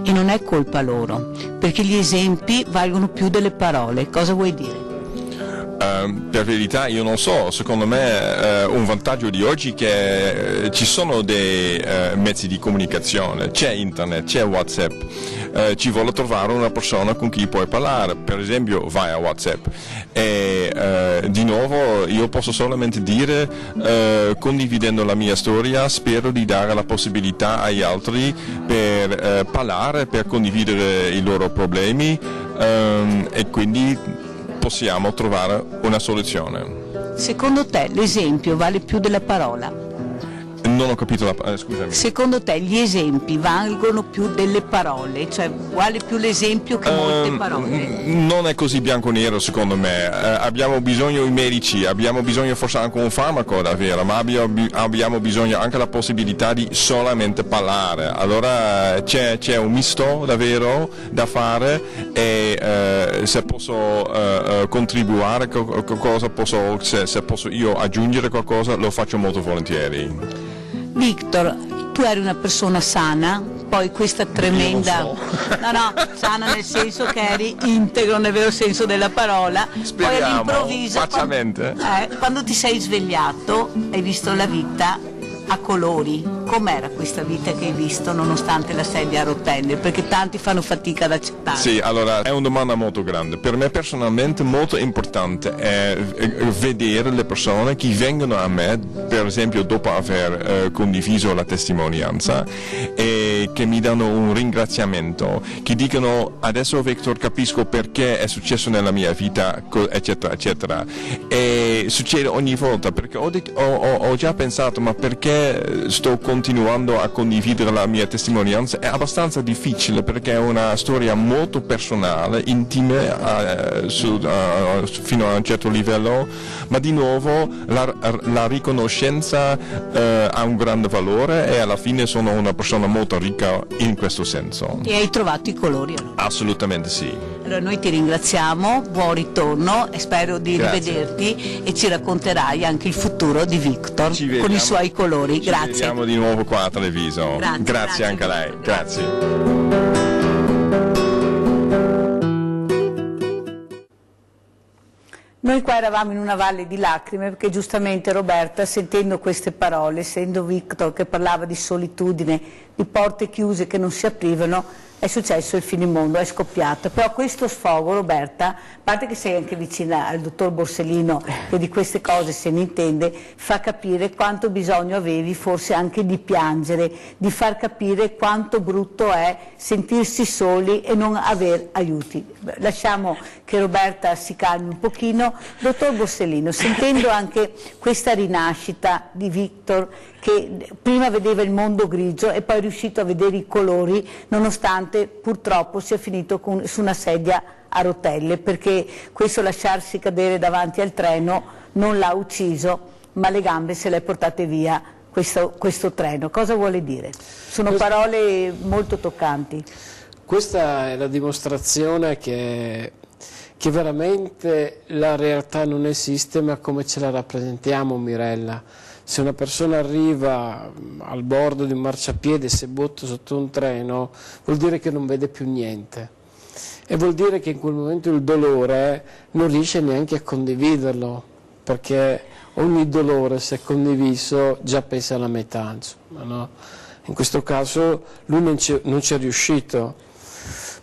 e non è colpa loro, perché gli esempi valgono più delle parole. Cosa vuoi dire? Per verità io non so, secondo me un vantaggio di oggi è che ci sono dei mezzi di comunicazione, c'è internet, c'è WhatsApp, ci vuole trovare una persona con cui puoi parlare, per esempio vai a WhatsApp e di nuovo io posso solamente dire, condividendo la mia storia, spero di dare la possibilità agli altri per parlare, per condividere i loro problemi e quindi possiamo trovare una soluzione. Secondo te l'esempio vale più della parola? Non ho capito scusami. Secondo te gli esempi valgono più delle parole? Cioè vale più l'esempio che molte parole? Non è così bianco-nero secondo me, abbiamo bisogno i medici, abbiamo bisogno forse anche un farmaco davvero, ma abbiamo bisogno anche la possibilità di solamente parlare, allora c'è un misto davvero da fare e se posso contribuire, se posso io aggiungere qualcosa lo faccio molto volentieri. Victor, tu eri una persona sana, poi questa tremenda... No, sana nel senso che eri integro nel vero senso della parola. Speriamo, poi all'improvviso, quando ti sei svegliato, hai visto la vita a colori. Com'era questa vita che hai visto nonostante la sedia a rotelle? Perché tanti fanno fatica ad accettare. Sì, allora è una domanda molto grande. Per me personalmente molto importante è vedere le persone che vengono a me, per esempio dopo aver condiviso la testimonianza, e che mi danno un ringraziamento, che dicono adesso Victor capisco perché è successo nella mia vita, eccetera, eccetera. E succede ogni volta, perché ho già pensato, ma perché sto continuando a condividere la mia testimonianza? È abbastanza difficile perché è una storia molto personale, intima fino a un certo livello, ma di nuovo la riconoscenza ha un grande valore e alla fine sono una persona molto ricca in questo senso. E hai trovato i colori? Allora. Assolutamente sì. Allora noi ti ringraziamo, buon ritorno e spero di rivederti e ci racconterai anche il futuro di Victor con i suoi colori. Grazie. Ci vediamo di nuovo qua a Treviso. Grazie anche a lei. Grazie. Noi qua eravamo in una valle di lacrime perché giustamente Roberta, sentendo queste parole, essendo Victor che parlava di solitudine, di porte chiuse che non si aprivano, è successo il finimondo, è scoppiato. Però questo sfogo, Roberta, a parte che sei anche vicina al dottor Borsellino che di queste cose se ne intende, fa capire quanto bisogno avevi forse anche di piangere, di far capire quanto brutto è sentirsi soli e non aver aiuti. Lasciamo che Roberta si calmi un pochino. Dottor Borsellino, sentendo anche questa rinascita di Victor che prima vedeva il mondo grigio e poi è riuscito a vedere i colori nonostante purtroppo sia finito su una sedia a rotelle, perché questo lasciarsi cadere davanti al treno non l'ha ucciso ma le gambe se le ha portate via questo treno. Cosa vuole dire? Sono parole molto toccanti. Questa è la dimostrazione che veramente la realtà non esiste ma come ce la rappresentiamo, Mirella. Se una persona arriva al bordo di un marciapiede e si butta sotto un treno, vuol dire che non vede più niente. E vuol dire che in quel momento il dolore non riesce neanche a condividerlo, perché ogni dolore, se condiviso, già pesa la metà. Insomma, no? In questo caso lui non ci è riuscito.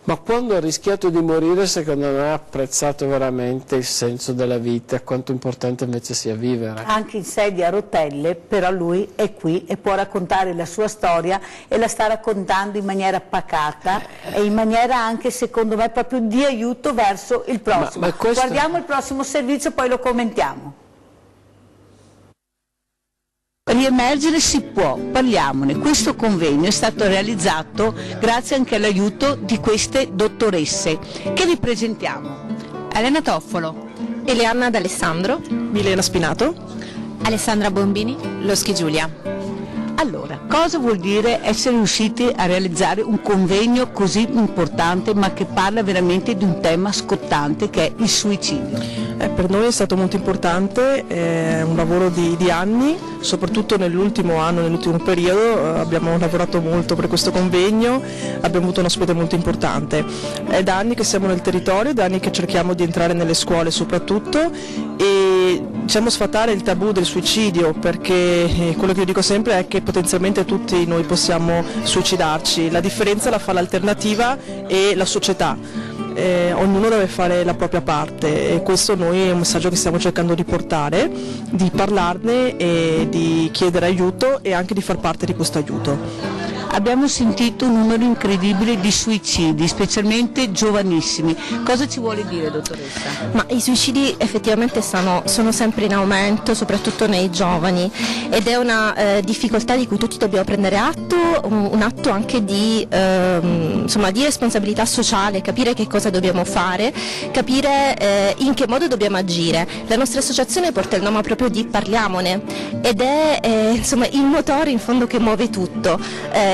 Ma quando ha rischiato di morire, secondo me ha apprezzato veramente il senso della vita e quanto importante invece sia vivere. Anche in sedia a rotelle, però lui è qui e può raccontare la sua storia e la sta raccontando in maniera pacata e in maniera anche, secondo me, proprio di aiuto verso il prossimo. Guardiamo il prossimo servizio e poi lo commentiamo. Riemergere si può, parliamone. Questo convegno è stato realizzato grazie anche all'aiuto di queste dottoresse che vi presentiamo. Elena Toffolo, Eliana D'Alessandro, Milena Spinato, Alessandra Bombini, Loschi Giulia. Allora, cosa vuol dire essere riusciti a realizzare un convegno così importante ma che parla veramente di un tema scottante che è il suicidio? Per noi è stato molto importante, è un lavoro di anni, soprattutto nell'ultimo anno, nell'ultimo periodo abbiamo lavorato molto per questo convegno, abbiamo avuto un ospite molto importante. È da anni che siamo nel territorio, da anni che cerchiamo di entrare nelle scuole soprattutto e diciamo sfatare il tabù del suicidio, perché quello che io dico sempre è che potenzialmente tutti noi possiamo suicidarci, la differenza la fa l'alternativa e la società. Ognuno deve fare la propria parte e questo noi è un messaggio che stiamo cercando di portare, di parlarne e di chiedere aiuto e anche di far parte di questo aiuto. Abbiamo sentito un numero incredibile di suicidi, specialmente giovanissimi. Cosa ci vuole dire, dottoressa? Ma i suicidi effettivamente sono sempre in aumento, soprattutto nei giovani, ed è una difficoltà di cui tutti dobbiamo prendere atto, un atto anche di responsabilità sociale, capire che cosa dobbiamo fare, capire in che modo dobbiamo agire. La nostra associazione porta il nome proprio di Parliamone ed è il motore in fondo che muove tutto.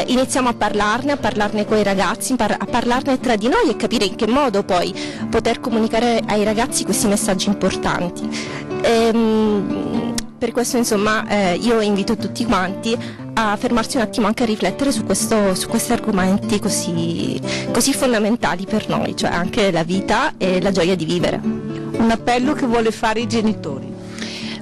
Iniziamo a parlarne con i ragazzi, a parlarne tra di noi e capire in che modo poi poter comunicare ai ragazzi questi messaggi importanti. Per questo io invito tutti quanti a fermarsi un attimo anche a riflettere su questi argomenti così fondamentali per noi, cioè anche la vita e la gioia di vivere. Un appello che vuole fare i genitori.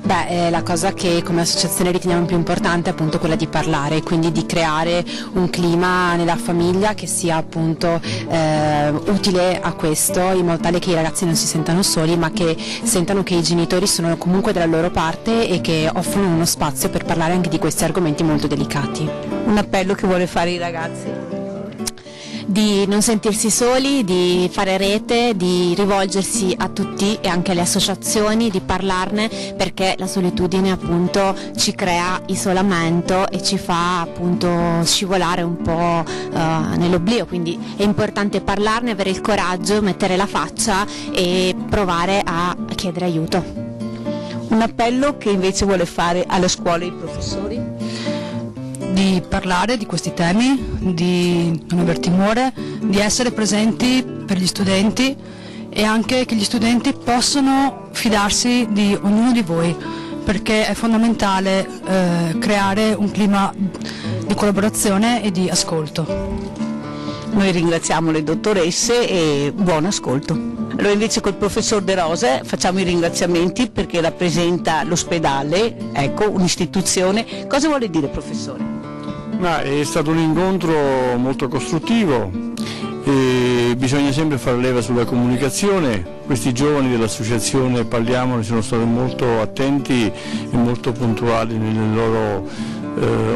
La cosa che come associazione riteniamo più importante è appunto quella di parlare, quindi di creare un clima nella famiglia che sia appunto utile a questo, in modo tale che i ragazzi non si sentano soli, ma che sentano che i genitori sono comunque dalla loro parte e che offrono uno spazio per parlare anche di questi argomenti molto delicati. Un appello che vuole fare i ragazzi? Di non sentirsi soli, di fare rete, di rivolgersi a tutti e anche alle associazioni, di parlarne, perché la solitudine appunto ci crea isolamento e ci fa appunto scivolare un po' nell'oblio, quindi è importante parlarne, avere il coraggio, mettere la faccia e provare a chiedere aiuto. Un appello che invece vuole fare alla scuola e ai professori? Di parlare di questi temi, di non aver timore, di essere presenti per gli studenti e anche che gli studenti possono fidarsi di ognuno di voi, perché è fondamentale creare un clima di collaborazione e di ascolto. Noi ringraziamo le dottoresse e buon ascolto. Allora invece col professor De Rosa facciamo i ringraziamenti perché rappresenta l'ospedale, ecco, un'istituzione. Cosa vuole dire, professore? È stato un incontro molto costruttivo, e bisogna sempre fare leva sulla comunicazione. Questi giovani dell'associazione Parliamone sono stati molto attenti e molto puntuali nelle loro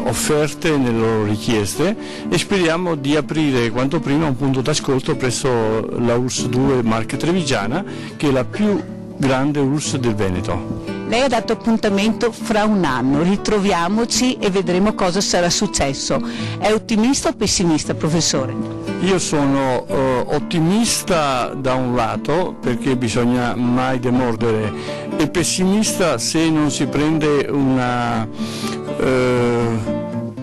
offerte, nelle loro richieste, e speriamo di aprire quanto prima un punto d'ascolto presso la ULSS 2 Marche Trevigiana, che è la più grande ULSS del Veneto. Lei ha dato appuntamento fra un anno, ritroviamoci e vedremo cosa sarà successo. È ottimista o pessimista, professore? Io sono ottimista da un lato, perché bisogna mai demordere, e pessimista se non si prende una,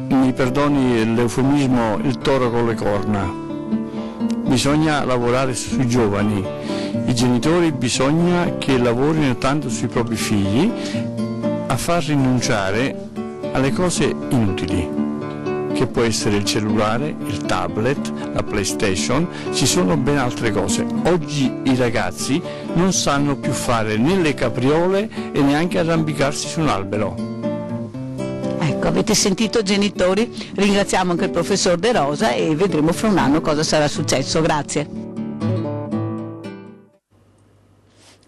mi perdoni l'eufemismo, il toro con le corna. Bisogna lavorare sui giovani. I genitori bisogna che lavorino tanto sui propri figli a far rinunciare alle cose inutili, che può essere il cellulare, il tablet, la PlayStation, ci sono ben altre cose. Oggi i ragazzi non sanno più fare né le capriole e neanche arrampicarsi su un albero. Ecco, avete sentito, genitori? Ringraziamo anche il professor De Rosa e vedremo fra un anno cosa sarà successo. Grazie.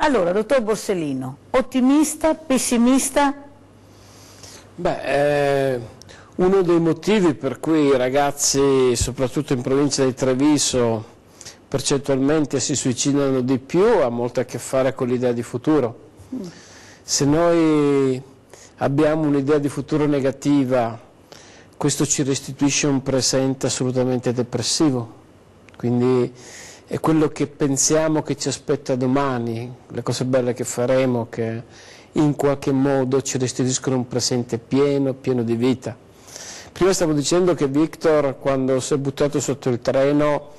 Allora, dottor Borsellino, ottimista, pessimista? Uno dei motivi per cui i ragazzi, soprattutto in provincia di Treviso, percentualmente si suicidano di più ha molto a che fare con l'idea di futuro. Se noi abbiamo un'idea di futuro negativa, questo ci restituisce un presente assolutamente depressivo, quindi è quello che pensiamo che ci aspetta domani, le cose belle che faremo, che in qualche modo ci restituiscono un presente pieno di vita. Prima stavo dicendo che Victor, quando si è buttato sotto il treno,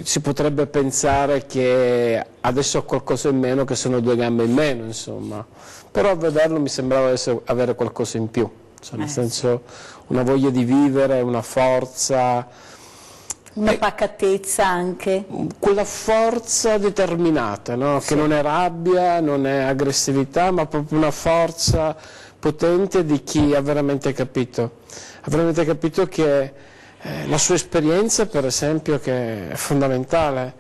si potrebbe pensare che adesso ho qualcosa in meno, che sono 2 gambe in meno, insomma. Però a vederlo mi sembrava avere qualcosa in più, cioè, nel senso una voglia di vivere, una forza. Una pacatezza anche. Quella forza determinata, no? Che non è rabbia, non è aggressività, ma proprio una forza potente di chi ha veramente capito che la sua esperienza, per esempio, che è fondamentale,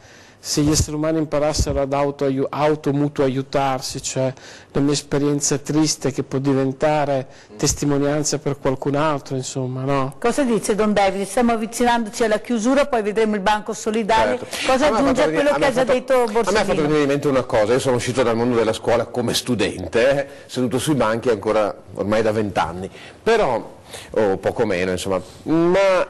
se gli esseri umani imparassero ad mutuo aiutarsi, cioè la mia esperienza triste che può diventare testimonianza per qualcun altro, insomma, no? Cosa dice Don David? Stiamo avvicinandoci alla chiusura, poi vedremo il Banco Solidale. Certo. Cosa aggiunge a quello che ha già detto Borsellino? A me ha fatto venire in mente una cosa: io sono uscito dal mondo della scuola come studente, seduto sui banchi ancora ormai da 20 anni, però, o poco meno, insomma, ma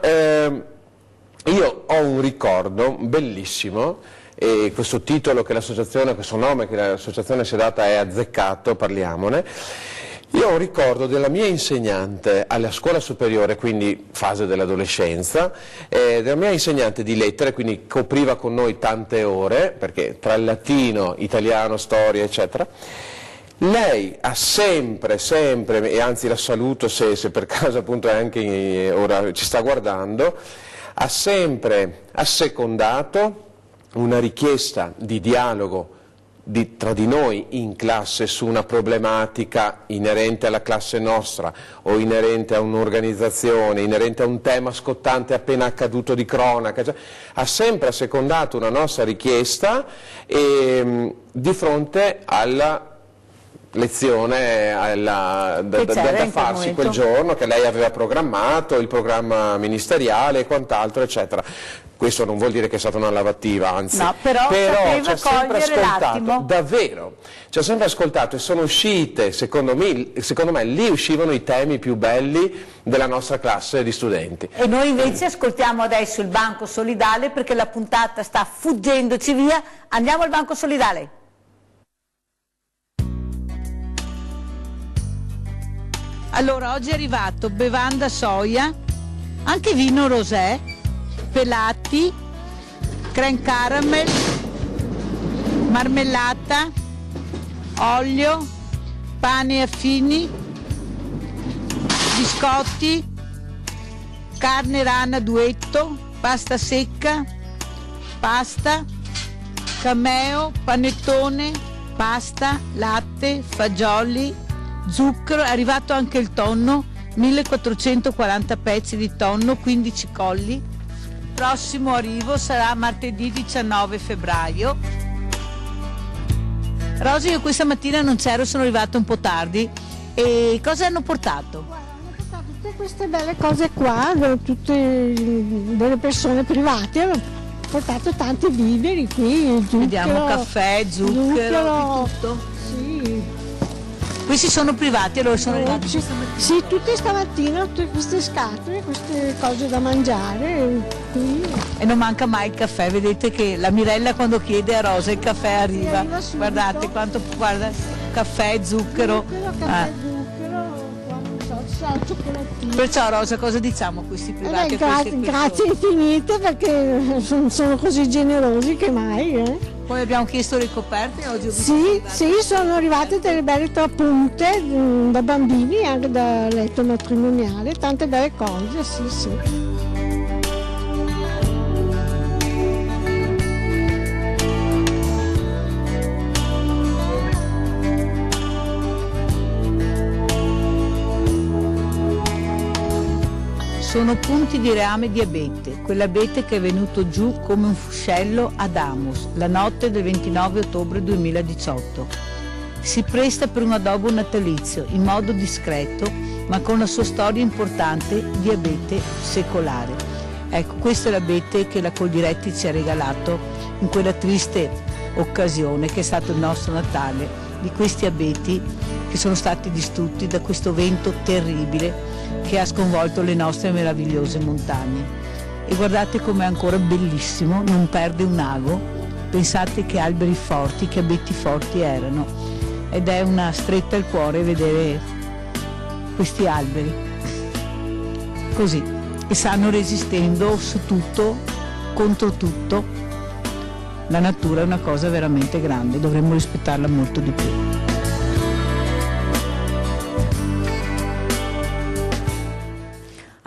io ho un ricordo bellissimo. E questo titolo che l'associazione, questo nome che l'associazione si è data è azzeccato, parliamone. Io ho un ricordo della mia insegnante alla scuola superiore, quindi fase dell'adolescenza, della mia insegnante di lettere, quindi copriva con noi tante ore, perché tra il latino, italiano, storia, eccetera. Lei ha sempre, e anzi la saluto se per caso appunto anche ora ci sta guardando, ha sempre assecondato una richiesta di dialogo tra di noi in classe su una problematica inerente alla classe nostra o inerente a un'organizzazione, inerente a un tema scottante appena accaduto di cronaca, cioè, ha sempre assecondato una nostra richiesta di fronte alla lezione da farsi quel giorno che lei aveva programmato, il programma ministeriale e quant'altro, eccetera. Questo non vuol dire che è stata una lavativa, anzi, no, però ci ha sempre ascoltato, davvero, ci ha sempre ascoltato, e sono uscite, secondo me lì uscivano i temi più belli della nostra classe di studenti. E noi invece ascoltiamo adesso il Banco Solidale, perché la puntata sta fuggendoci via. Andiamo al Banco Solidale. Allora, oggi è arrivato bevanda soia, anche vino rosé, pelati, creme caramel, marmellata, olio, pane affini, biscotti, carne rana duetto, pasta secca, pasta, cameo, panettone, pasta, latte, fagioli, zucchero. È arrivato anche il tonno, 1440 pezzi di tonno, 15 colli. Prossimo arrivo sarà martedì 19 febbraio. Rosa, io questa mattina non c'ero, sono arrivata un po' tardi. E cosa hanno portato? Hanno portato tutte queste belle cose qua, tutte delle persone private, hanno portato tanti viveri qui, zucchero, vediamo caffè, zucchero, tutto. Sì. Questi sono privati, allora sono arrivati sì, tutte stamattina, tutte queste scatole, queste cose da mangiare qui. E non manca mai il caffè, vedete che la Mirella quando chiede a Rosa il caffè arriva. Guardate quanto, guarda, caffè, zucchero. Perciò Rosa, cosa diciamo a questi privati? Grazie infinite, perché sono così generosi che mai. Poi abbiamo chiesto le coperte oggi. Sì, sono arrivate delle belle trapunte da bambini, anche da letto matrimoniale, tante belle cose, sì. Sono punti di reame di abete, quell'abete che è venuto giù come un fuscello ad Amos, la notte del 29 ottobre 2018. Si presta per un addobbo natalizio, in modo discreto, ma con la sua storia importante di abete secolare. Ecco, questo è l'abete che la Coldiretti ci ha regalato in quella triste occasione che è stato il nostro Natale, di questi abeti che sono stati distrutti da questo vento terribile che ha sconvolto le nostre meravigliose montagne. E guardate com'è ancora bellissimo, non perde un ago. Pensate che alberi forti, che abeti forti erano. Ed è una stretta al cuore vedere questi alberi così, che stanno resistendo su tutto, contro tutto. La natura è una cosa veramente grande, dovremmo rispettarla molto di più.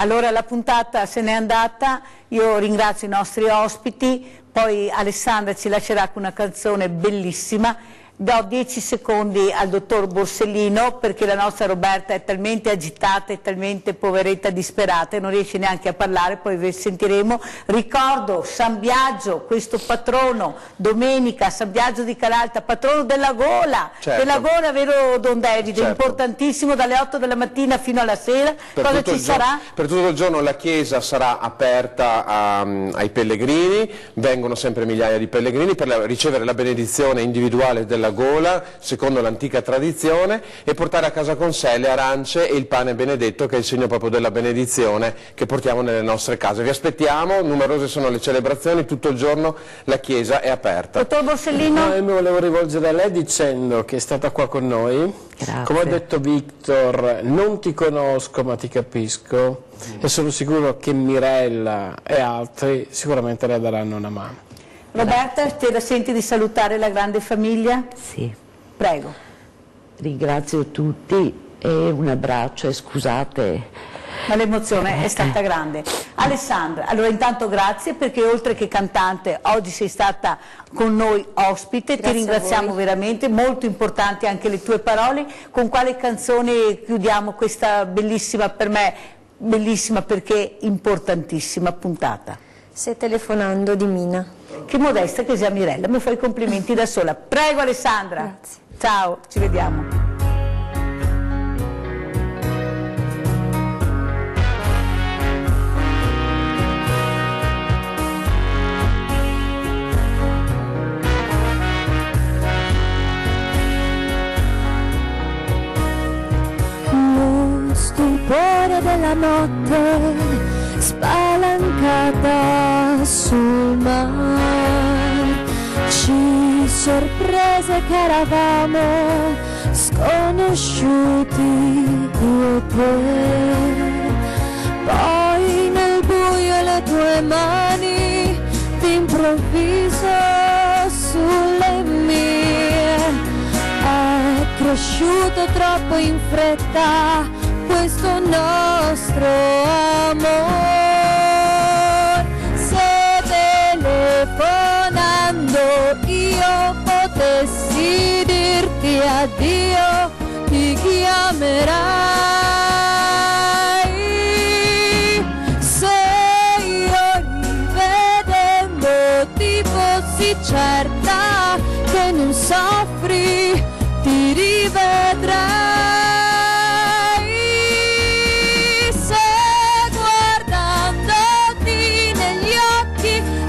Allora la puntata se n'è andata, io ringrazio i nostri ospiti, poi Alessandra ci lascerà con una canzone bellissima. Do 10 secondi al dottor Borsellino perché la nostra Roberta è talmente agitata e talmente poveretta disperata e non riesce neanche a parlare, poi vi sentiremo. Ricordo San Biagio, questo patrono, domenica, San Biagio di Calalta, patrono della gola, Certo. della gola, vero Don David? Certo. Importantissimo, dalle 8 della mattina fino alla sera. Cosa ci sarà? Per tutto il giorno la chiesa sarà aperta ai pellegrini, vengono sempre migliaia di pellegrini per ricevere la benedizione individuale della gola, secondo l'antica tradizione, e portare a casa con sé le arance e il pane benedetto, che è il segno proprio della benedizione che portiamo nelle nostre case. Vi aspettiamo, numerose sono le celebrazioni, tutto il giorno la chiesa è aperta. Dottor Borsellino? Io mi volevo rivolgere a lei dicendo che è stata qua con noi. Grazie. Come ha detto Victor, non ti conosco ma ti capisco e sono sicuro che Mirella e altri sicuramente le daranno una mano. Roberta, te la senti di salutare la grande famiglia? Sì. Prego. Ringrazio tutti e un abbraccio e scusate. Ma l'emozione è stata grande. Alessandra, allora intanto grazie perché oltre che cantante oggi sei stata con noi ospite, Grazie ti ringraziamo veramente, molto importanti anche le tue parole. Con quale canzone chiudiamo questa bellissima, per me bellissima perché importantissima puntata? Stai telefonando di Mina. Che modesta che sia Mirella, mi fai i complimenti da sola. Prego Alessandra. Grazie. Ciao, ci vediamo. Lo stupore della notte spalancata sul mare ci sorprese che eravamo sconosciuti io e te. Poi nel buio le tue mani d'improvviso sulle mie. È cresciuto troppo in fretta questo nostro amore. Se telefonando io potessi dirti addio, ti chiamerai. Se io rivedendoti fossi certa che non soffri, ti rivedrai.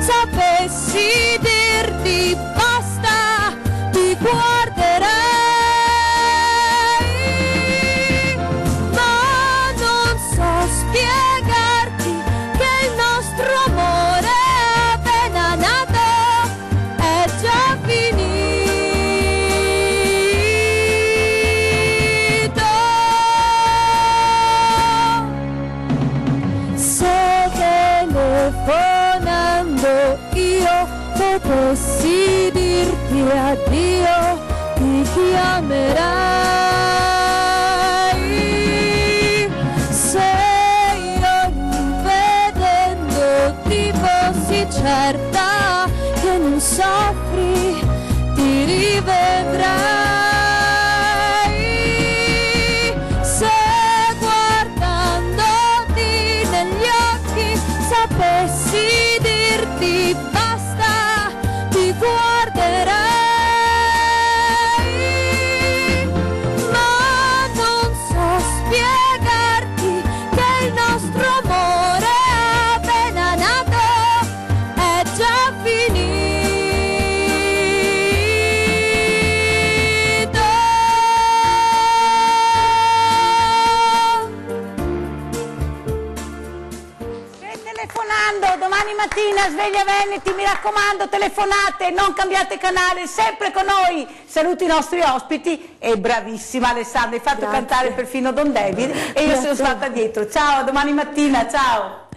Sapessi dirti basta, ti guarderei, ma non so spiegarti che il nostro amore appena nato è già finito. Se telefonando io potessi dirti addio, ti chiamerai. Se io rivedendoti fossi certa che non soffri, ti rivedrai. Se guardandoti negli occhi sapessi dirti basta, ti guarderei, ma non so spiegarti che il nostro amore appena nato è già finito. Telefonando domani mattina, Sveglia Veneti, mi raccomando, telefonate, non cambiate canale, sempre con noi. Saluti i nostri ospiti e bravissima Alessandra, hai fatto cantare perfino Don David e io sono stata dietro. Ciao, a domani mattina, ciao.